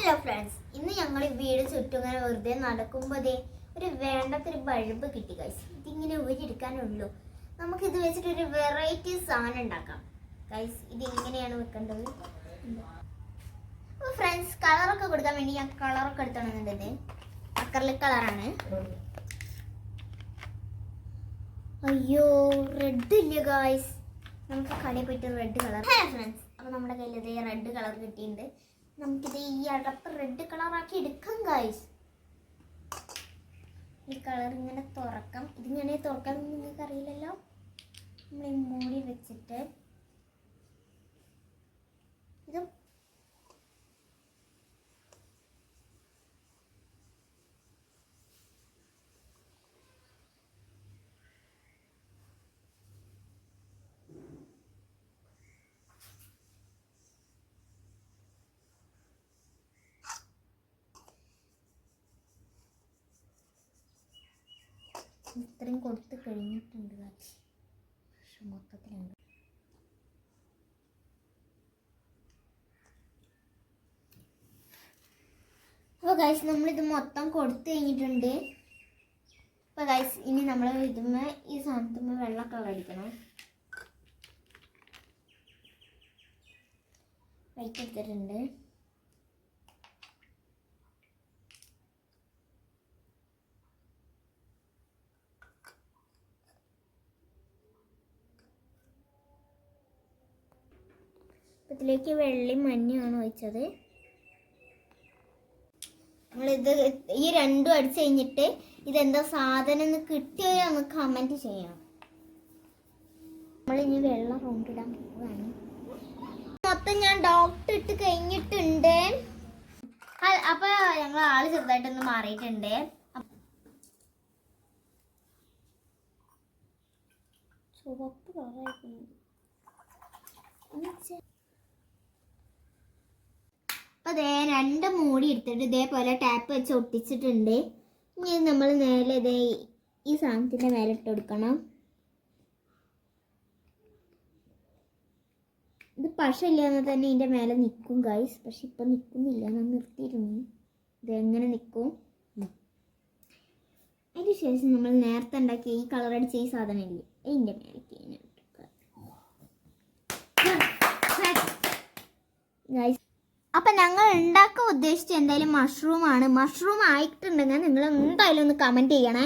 Hello friends, ഇന്ന് ഞങ്ങൾ വീട് ചുറ്റും ഇങ്ങനെ വെറുതെ നടക്കുമ്പോഴേ ഒരു വേണ്ടത്തൊരു ബൾബ് കിട്ടി ഗൈസ്. ഇതിങ്ങനെ ഊരിയെടുക്കാനുള്ളൂ. നമുക്കിത് വെച്ചിട്ട് ഒരു വെറൈറ്റി സാധനം ഉണ്ടാക്കാം ഗൈസ്. ഇത് ഇങ്ങനെയാണ് വെക്കേണ്ടത്. അപ്പോൾ ഫ്രണ്ട്സ്, കളറൊക്കെ കൊടുക്കാൻ വേണ്ടി ഞാൻ കളറൊക്കെ എടുത്തോണമെന്നുണ്ട്. അക്രലിക് കളറാണ്. അയ്യോ, റെഡ് ഇല്ല ഗൈസ്. നമുക്ക് കടയിൽ പോയിട്ട് റെഡ് കളർ. ഫ്രണ്ട്സ്, അപ്പോൾ നമ്മുടെ കയ്യിൽ ഇതേ റെഡ് കളർ കിട്ടിയിട്ടുണ്ട്. നമുക്കിത് ഈ അടപ്പ് റെഡ് കളറാക്കി എടുക്കാം ഗൈസ്. ഈ കളർ ഇങ്ങനെ തുറക്കാം. ഇതിങ്ങനെ തുറക്കാൻ നിങ്ങൾക്ക് അറിയില്ലല്ലോ. നമ്മൾ ഈ മൂടി വെച്ചിട്ട് ഇത് ഇത്രയും കൊടുത്ത് കഴിഞ്ഞിട്ടുണ്ട് ഗൈസ്. മൊത്തത്തിലുണ്ട്. അപ്പോൾ ഗൈസ്, നമ്മളിത് മൊത്തം കൊടുത്തു കഴിഞ്ഞിട്ടുണ്ട്. അപ്പോൾ ഗൈസ്, ഇനി നമ്മൾ ഇതുമ്മേ ഈ സാധനത്തുമ്മേ വെള്ള കളർ അടിക്കണം. വൈറ്റ് എടുത്തിട്ടുണ്ട്. ഇതിലേക്ക് വെള്ളയും മഞ്ഞയാണ് ഒഴിച്ചത്. നമ്മളിത് ഈ രണ്ടും അടിച്ചു കഴിഞ്ഞിട്ട് ഇതെന്താ സാധനം എന്ന് കിട്ടിയോ ഒന്ന് കമൻറ്റ് ചെയ്യണം. നമ്മളിനി വെള്ളം കൊണ്ടിടാൻ പോവാണ്. മൊത്തം ഞാൻ ഡോക്ടർ ഇട്ട് കഴിഞ്ഞിട്ടുണ്ട്. അപ്പോൾ ഞങ്ങൾ ആള് ചെറുതായിട്ടൊന്ന് മാറിയിട്ടുണ്ട്. ചുവപ്പ് കളറായിട്ടുണ്ട്. അപ്പോൾ അതേ രണ്ട് മൂടി എടുത്തിട്ട് ഇതേപോലെ ടാപ്പ് വെച്ച് ഒട്ടിച്ചിട്ടുണ്ട്. ഇനി നമ്മൾ നേരെ ഇതേ ഈ സാധനത്തിൻ്റെ മേലെ ഇട്ട് കൊടുക്കണം. ഇത് പശ ഇല്ലാന്ന് തന്നെ ഇതിൻ്റെ മേലെ നിൽക്കും ഗൈസ്. പക്ഷെ ഇപ്പം നിൽക്കുന്നില്ല, ഞാൻ നിർത്തിയിരുന്നു. ഇതെങ്ങനെ നിൽക്കും. അതിന് ശേഷം നമ്മൾ നേരത്തെ ഉണ്ടാക്കിയ ഈ കളർ അടിച്ച ഈ സാധനം ഇല്ലേ, അതിൻ്റെ മേലേക്ക് ഗൈസ്. അപ്പം ഞങ്ങൾ ഉണ്ടാക്കാൻ ഉദ്ദേശിച്ച എന്തായാലും മഷ്റൂമാണ്. മഷ്റൂം ആയിട്ടുണ്ടെങ്കിൽ നിങ്ങൾ എന്തായാലും ഒന്ന് കമൻറ്റ് ചെയ്യണേ.